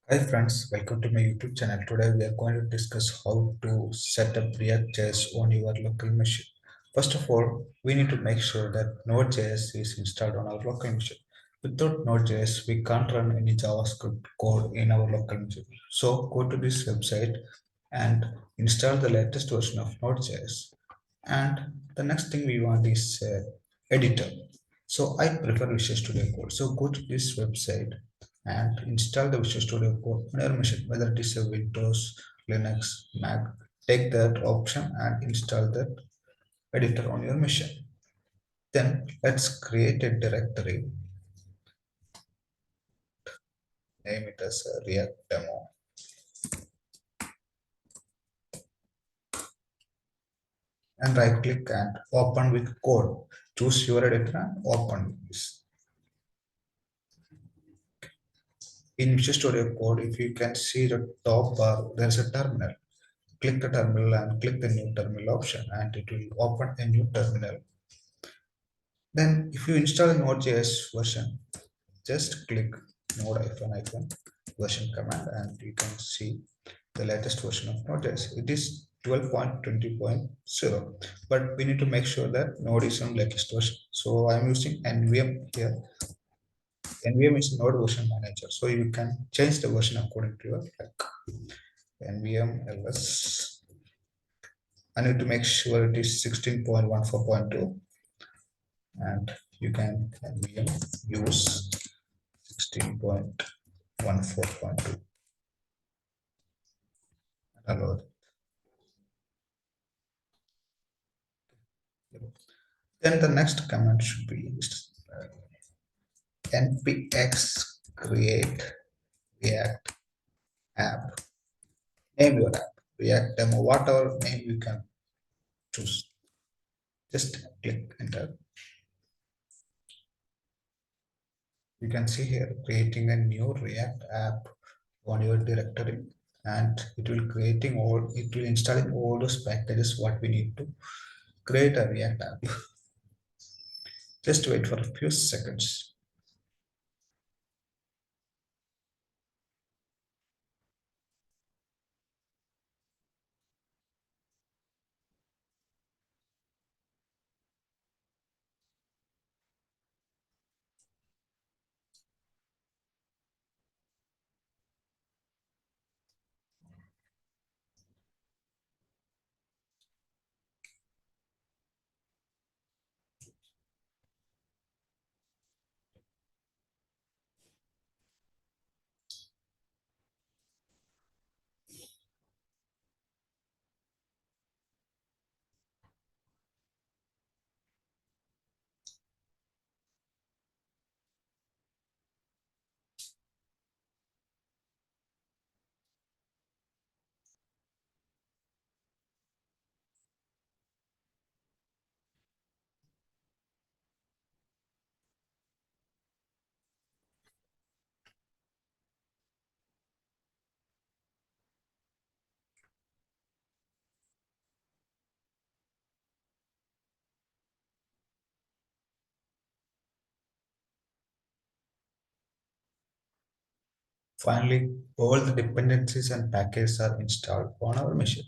Hi friends, welcome to my YouTube channel. Today we are going to discuss how to set up ReactJS on your local machine. First of all, we need to make sure that NodeJS is installed on our local machine. Without NodeJS, we can't run any JavaScript code in our local machine. So go to this website and install the latest version of Node.js. And the next thing we want is editor. So I prefer Visual Studio Code. So go to this website and install the Visual Studio Code on your machine, whether it is a Windows, Linux, Mac. Take that option and install that editor on your machine. Then let's create a directory, name it as a React demo, and right click and open with code. Choose your editor and open this. In Visual Studio Code, if you can see the top bar, there's a terminal. Click the terminal and click the new terminal option and it will open a new terminal. Then if you install a Node.js version, just click node-icon version command and you can see the latest version of Node.js. It is 12.20.0, but we need to make sure that Node is on latest version. So I'm using NVM here. NVM is Node version manager, so you can change the version according to your like NVM ls. I need to make sure it is 16.14.2 and you can NVM use 16.14.2. Allow it. Then the next command should be npx create react app. Name your app, React demo, whatever name you can choose. Just click enter. You can see here creating a new React app on your directory, and it will installing all those packages what we need to create a React app. Just wait for a few seconds. Finally, all the dependencies and packages are installed on our machine.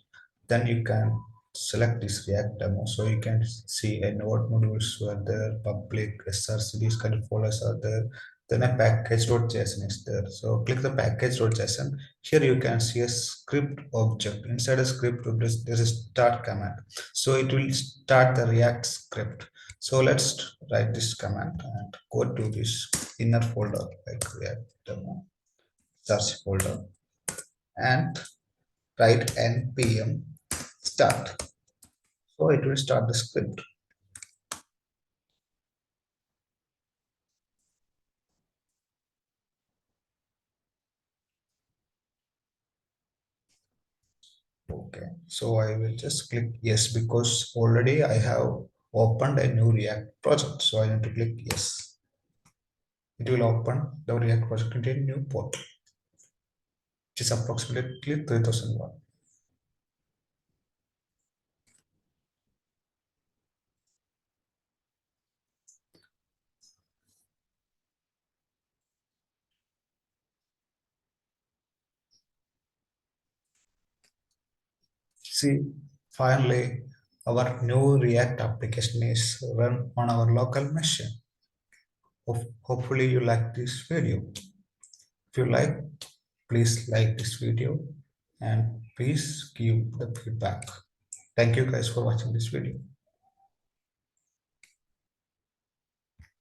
Then you can select this React demo. So you can see a node modules were there, public, src, these kind of folders are there. Then a package.json is there. So click the package.json. Here you can see a script object. Inside a script object, there is start command. So it will start the React script. So let's write this command and go to this inner folder like React demo search folder and write npm start. So it will start the script. Okay, so I will just click yes because already I have opened a new React project. So I need to click yes. It will open the React project into a new port, which is approximately 3001. See, finally, our new React application is run on our local machine. Hopefully you like this video. If you like, please like this video and please give the feedback. Thank you guys for watching this video.